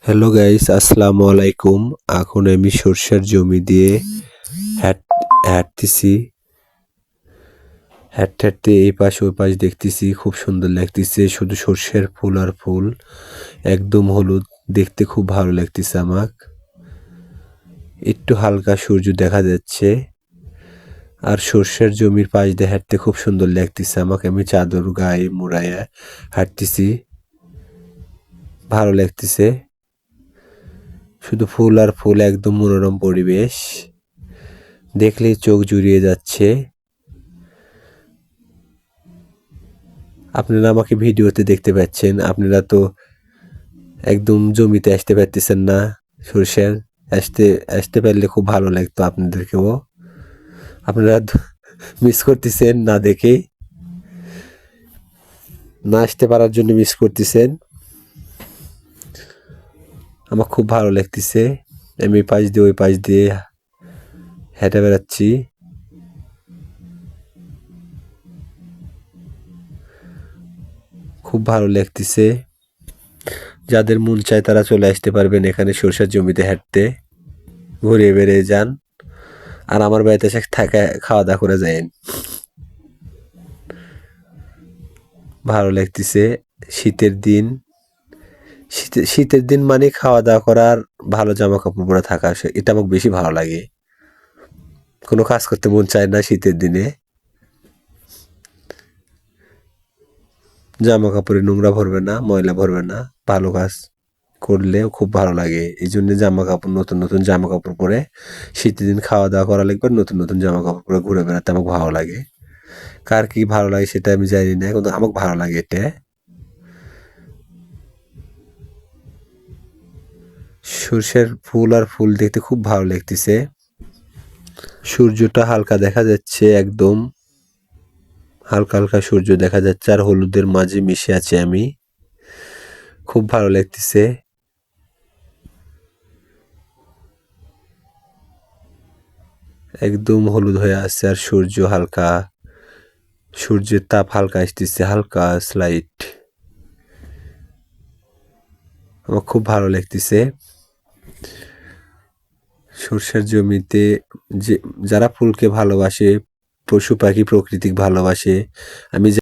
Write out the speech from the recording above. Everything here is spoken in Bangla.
হ্যালো গাইস, আসসালামু আলাইকুম। এখন আমি সরষের জমি দিয়ে হাঁটতেছি। হাঁটতে হাঁটতে এই পাশ ওই পাশ দেখতেছি, খুব সুন্দর লাগতেছে। শুধু সরষের ফুল আর ফুল, একদম হলুদ, দেখতে খুব ভালো লাগতেছে আমার। একটু হালকা সূর্য দেখা যাচ্ছে আর সরষের জমির পাশ দিয়ে হাঁটতে খুব সুন্দর লাগতেছে আমাকে। আমি চাদর গায়ে মুড়াইয়া হাঁটতেছি, ভালো লাগতেছে। শুধু ফুল আর ফুল, একদম মনোরম পরিবেশ, দেখলেই চোখ জুড়িয়ে যাচ্ছে। আপনারা আমাকে ভিডিওতে দেখতে পাচ্ছেন, আপনারা তো একদম জমিতে আসতে পারতেছেন না। সরষের আসতে আসতে পারলে খুব ভালো লাগতো আপনাদেরকেও। আপনারা মিস করতেছেন না দেখে, না আসতে পারার জন্য মিস করতেছেন। আমার খুব ভালো লাগতেছে। আমি এই পাশ দিয়ে ওই পাশ দিয়ে হেঁটে বেড়াচ্ছি। খুব ভালো লাগতেছে। যাদের মন চায় তারা চলে আসতে পারবেন এখানে সরষের জমিতে হাঁটতে, ঘুরে বেড়িয়ে যান। আর আমার বাড়িতে এসে থাকা খাওয়া দাওয়া করে যায়েন। ভালো লাগতেছে। শীতের দিন, শীতের দিন মানে খাওয়া দাওয়া করার, ভালো জামা কাপড় পরে থাকা, এটা আমাকে বেশি ভালো লাগে। কোনো কাজ করতে মন চায় না শীতের দিনে। জামা কাপড়ে নোংরা ভরবে না, ময়লা ভরবে না, ভালো কাজ করলে খুব ভালো লাগে। এই জন্য জামা কাপড়, নতুন নতুন জামা কাপড় পরে শীতের দিন খাওয়া দাওয়া করা লাগবে, নতুন নতুন জামা কাপড় পরে ঘুরে বেড়াতে আমাকে ভালো লাগে। কার কি ভালো লাগে সেটা আমি জানি না, কিন্তু আমাকে ভালো লাগে এটা। সর্ষের ফুল আর ফুল দেখতে খুব ভালো লাগতেছে। সূর্যটা হালকা দেখা যাচ্ছে, একদম হালকা হালকা সূর্য দেখা যাচ্ছে আর হলুদের মাঝে মিশে আছে আমি। খুব ভালো লাগতেছে। একদম হলুদ হয়ে আসছে আর সূর্য হালকা, সূর্যের তাপ হালকা আসতেছে, হালকা স্লাইট। আমার খুব ভালো লাগতেছে। সরষের জমিতে যে যারা ফুলকে ভালোবাসে, পশু পাখি প্রকৃতিক ভালোবাসে, আমি